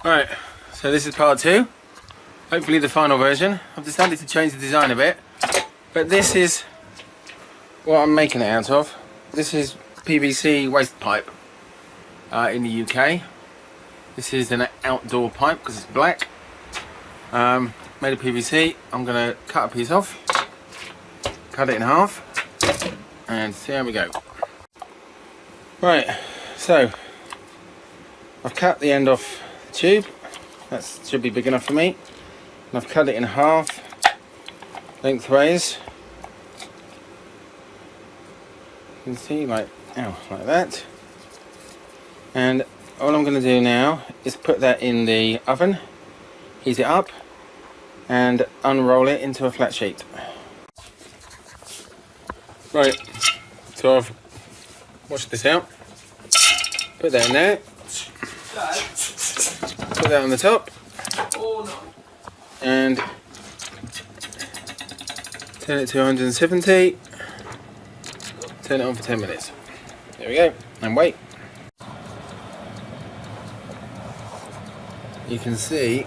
Right, so this is part 2. Hopefully the final version. I've decided to change the design a bit, but this is what I'm making it out of. This is PVC waste pipe in the UK. This is an outdoor pipe because it's black. Made of PVC. I'm going to cut a piece off, cut it in half, and see how we go. Right, so I've cut the end off the tube. That should be big enough for me. And I've cut it in half, lengthways. You can see like that. And all I'm going to do now is put that in the oven, heat it up, and unroll it into a flat sheet. Right, so I've washed this out, put that in there, put that on the top, and turn it to 170, turn it on for 10 minutes. There we go, and wait. You can see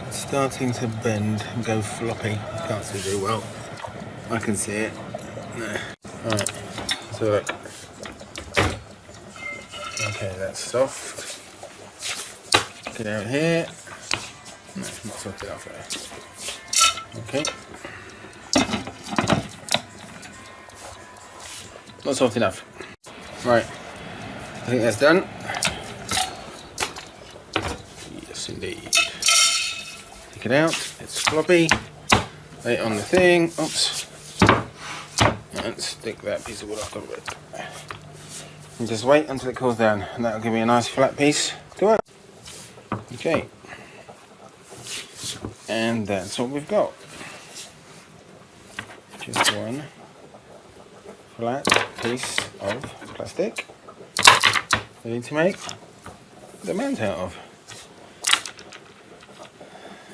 it's starting to bend and go floppy. You can't see very well. I can see it. No. Alright, so look. Okay, that's soft. Get out here. No, not soft enough there. Okay. Not soft enough. Right, I think that's done. Yes, indeed. Take it out, it's floppy. Lay it on the thing. Oops. And stick that piece of wood I've got with. And just wait until it cools down, and that'll give me a nice flat piece to work. Okay. And that's what we've got. Just one flat piece of plastic ready to make the mount out of.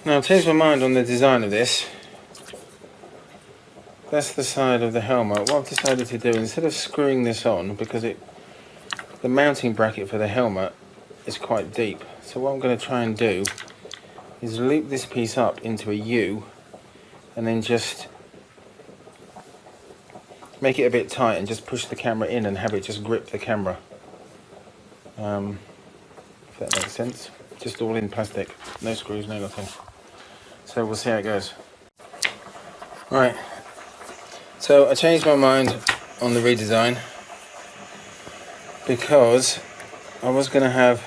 Now I've changed my mind on the design of this. That's the side of the helmet. What I've decided to do, instead of screwing this on, because the mounting bracket for the helmet is quite deep, so what I'm going to try and do is loop this piece up into a U and then just make it a bit tight and just push the camera in and have it just grip the camera. If that makes sense. Just all in plastic, no screws, no nothing. So we'll see how it goes. Right, so I changed my mind on the redesign because I was going to have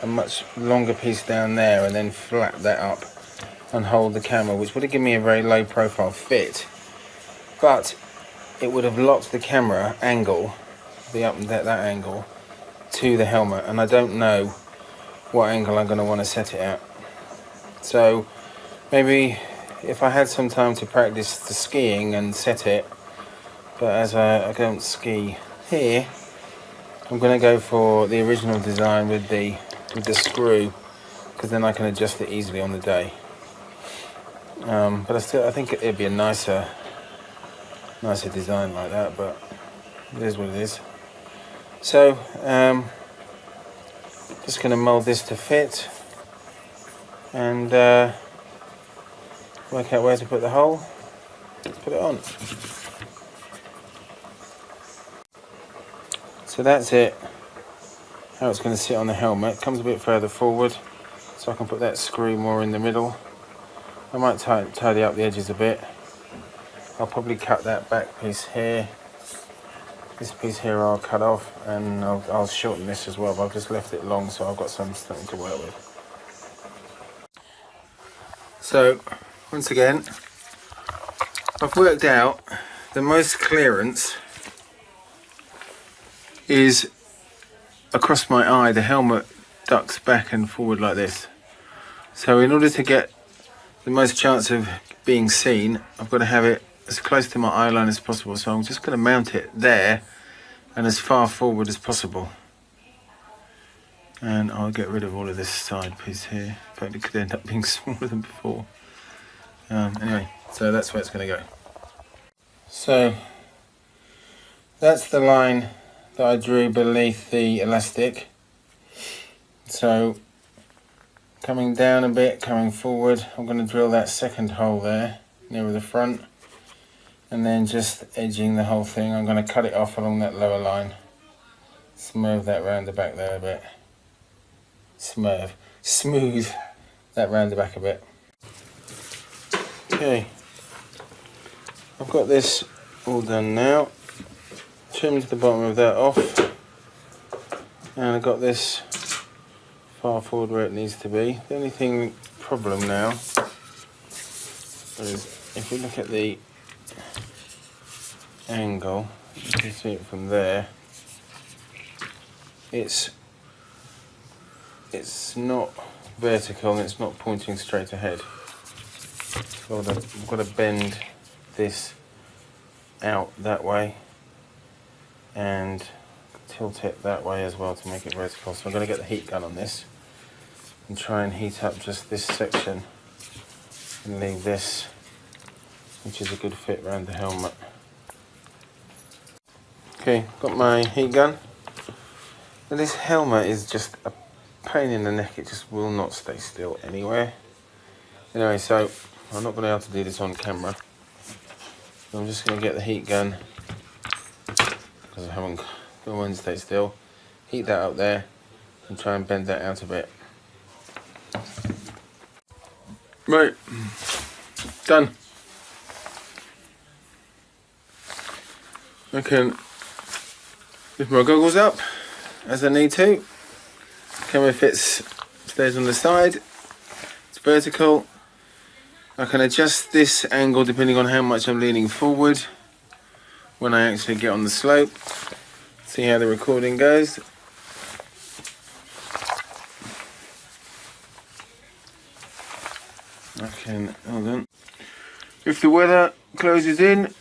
a much longer piece down there and then flap that up and hold the camera, which would have given me a very low profile fit, but it would have locked the camera angle, that angle, to the helmet, and I don't know what angle I'm going to want to set it at. So maybe if I had some time to practice the skiing and set it, but as I don't ski here, I'm going to go for the original design with the screw, because then I can adjust it easily on the day. But I think it'd be a nicer design like that, but it is what it is. So just going to mould this to fit and work out where to put the hole, put it on. So that's it, how it's going to sit on the helmet. It comes a bit further forward so I can put that screw more in the middle. I might tidy up the edges a bit. I'll probably cut that back piece here. This piece here I'll cut off, and I'll shorten this as well, but I've just left it long so I've got something to work with. So once again, I've worked out the most clearance is across my eye. The helmet ducks back and forward like this. So in order to get the most chance of being seen, I've got to have it as close to my eye line as possible. So I'm just going to mount it there and as far forward as possible. And I'll get rid of all of this side piece here. In fact, it could end up being smaller than before. Anyway, so that's where it's going to go. So that's the line that I drew beneath the elastic. So coming down a bit, coming forward. I'm going to drill that second hole there near the front, and then just edging the whole thing. I'm going to cut it off along that lower line, smooth that round the back there a bit, smooth that round the back a bit. Okay, I've got this all done now. Trimmed the bottom of that off, and I've got this far forward where it needs to be. The only problem now is if we look at the angle, you can see it from there. It's not vertical and it's not pointing straight ahead. So I've got to bend this out that way and tilt it that way as well to make it vertical. So I'm going to get the heat gun on this and try and heat up just this section and leave this, which is a good fit around the helmet. Okay, got my heat gun. Now this helmet is just a pain in the neck, it just will not stay still anywhere. Anyway, so I'm not going to be able to do this on camera. So I'm just going to get the heat gun, because I haven't got one stay still. Heat that up there and try and bend that out a bit. Right, done. I can lift my goggles up as I need to. Camera stays on the side. It's vertical. I can adjust this angle depending on how much I'm leaning forward when I actually get on the slope. See how the recording goes. Hold on. If the weather closes in,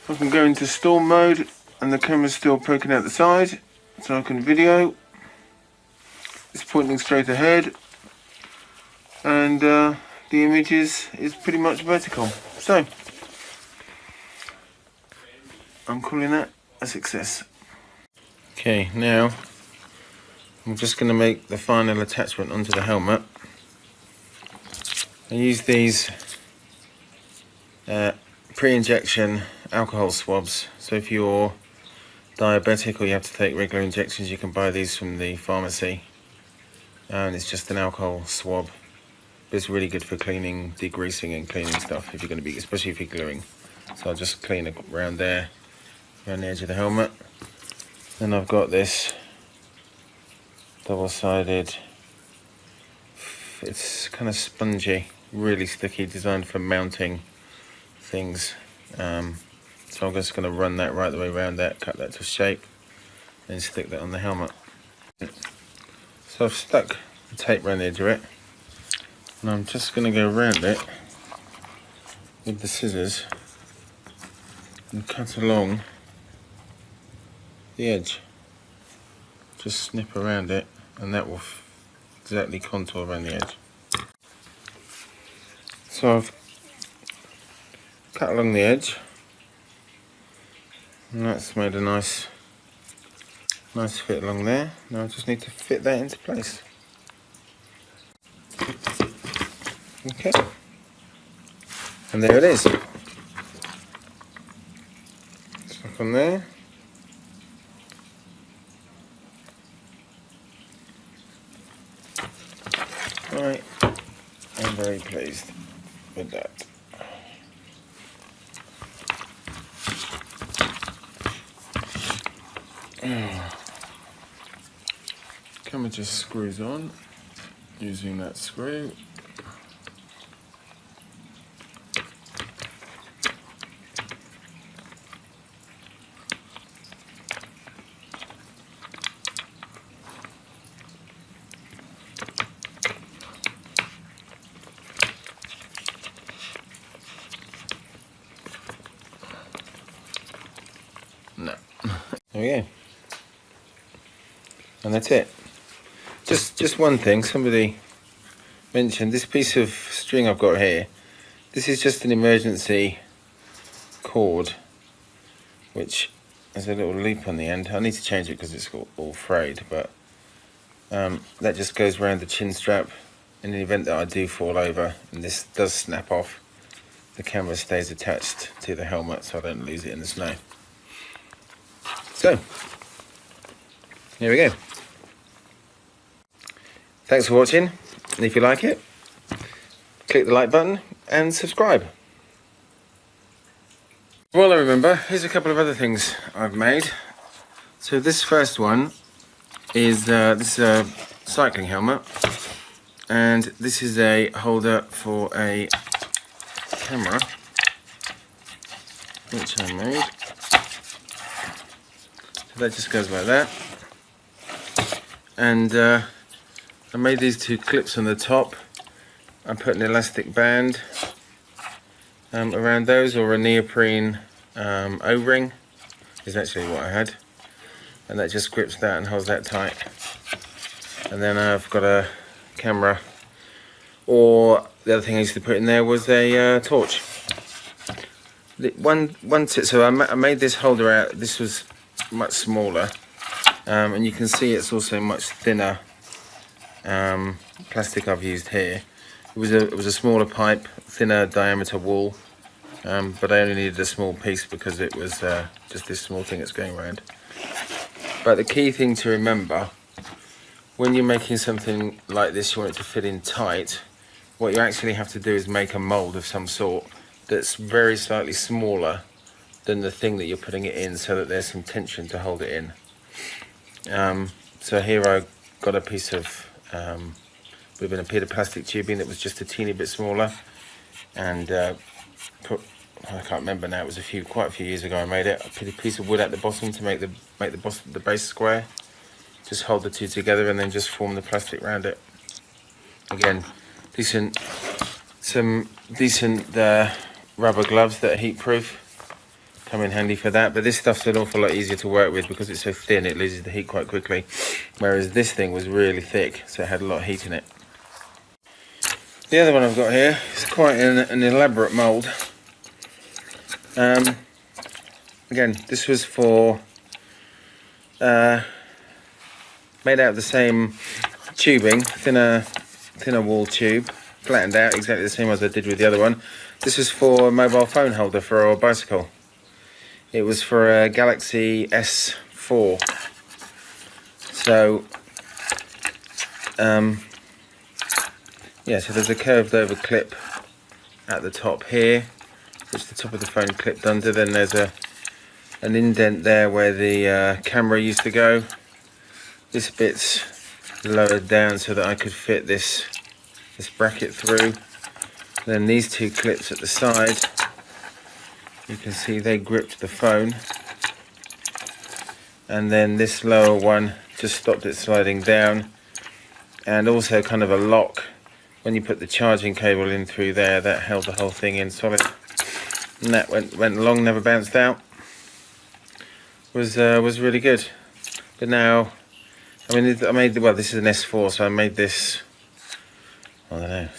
I can go into storm mode and the camera's still poking out the side, so I can video. It's pointing straight ahead, and the image is pretty much vertical. So I'm calling that a success. Okay, now I'm just going to make the final attachment onto the helmet. I use these pre-injection alcohol swabs. So if you're diabetic or you have to take regular injections, you can buy these from the pharmacy. And it's just an alcohol swab. But it's really good for cleaning, degreasing and cleaning stuff if you're going to be, especially if you're gluing. So I'll just clean it around there, around the edge of the helmet. Then I've got this double-sided, it's kind of spongy, really sticky, designed for mounting things. So I'm just going to run that right the way around that, cut that to shape, and stick that on the helmet. So I've stuck the tape around the edge of it, and I'm just going to go around it with the scissors and cut along the edge. Just snip around it, and that will exactly contour around the edge. So I've cut along the edge, and that's made a nice fit along there. Now I just need to fit that into place. Okay, and there it is. Stuck on there. Right, I'm very pleased with that. Camera just screws on using that screw. No. There we go. And that's it. Just one thing, somebody mentioned this piece of string I've got here. This is just an emergency cord, which has a little loop on the end. I need to change it because it's all frayed, but that just goes around the chin strap. In the event that I do fall over and this does snap off, the camera stays attached to the helmet so I don't lose it in the snow. So, here we go. Thanks for watching, and if you like it, click the like button and subscribe. While I remember, here's a couple of other things I've made. So this first one is this is a cycling helmet, and this is a holder for a camera which I made. So that just goes like that, and I made these two clips on the top. I put an elastic band around those, or a neoprene O-ring is actually what I had, and that just grips that and holds that tight. And then I've got a camera, or the other thing I used to put in there was a torch. So I made this holder out. This was much smaller, and you can see it's also much thinner plastic I've used here. It was a smaller pipe, thinner diameter wall, but I only needed a small piece because it was just this small thing that's going around. But the key thing to remember, when you're making something like this, you want it to fit in tight, what you actually have to do is make a mould of some sort that's very slightly smaller than the thing that you're putting it in, so that there's some tension to hold it in. So here I got a piece of would have been a bit of plastic tubing that was just a teeny bit smaller, and put, I can't remember now, it was quite a few years ago I made it. I put a piece of wood at the bottom to make the base square. Just hold the two together and then just form the plastic around it. Again, some decent rubber gloves that are heat proof come in handy for that, but this stuff's an awful lot easier to work with because it's so thin, it loses the heat quite quickly, whereas this thing was really thick, so it had a lot of heat in it. The other one I've got here is quite an elaborate mould. Again, this was for made out of the same tubing, thinner wall tube, flattened out exactly the same as I did with the other one. This was for a mobile phone holder for our bicycle. It was for a Galaxy S4. So yeah, so there's a curved over clip at the top here, which the top of the phone clipped under. Then there's an indent there where the camera used to go. This bit's lowered down so that I could fit this bracket through. Then these two clips at the side, you can see they gripped the phone. And then this lower one just stopped it sliding down, and also kind of a lock. When you put the charging cable in through there, that held the whole thing in solid. And that went along, never bounced out. Was really good. But now, I mean, this is an S4, so I made this, I don't know,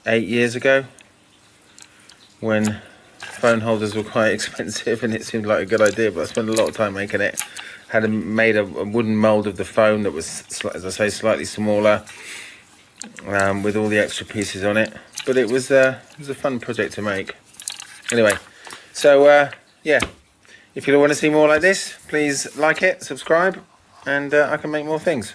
8 years ago, when phone holders were quite expensive and it seemed like a good idea, but I spent a lot of time making it. Made a wooden mould of the phone that was, as I say, slightly smaller, with all the extra pieces on it. But it was a fun project to make. Anyway, so yeah, if you want to see more like this, please like it, subscribe, and I can make more things.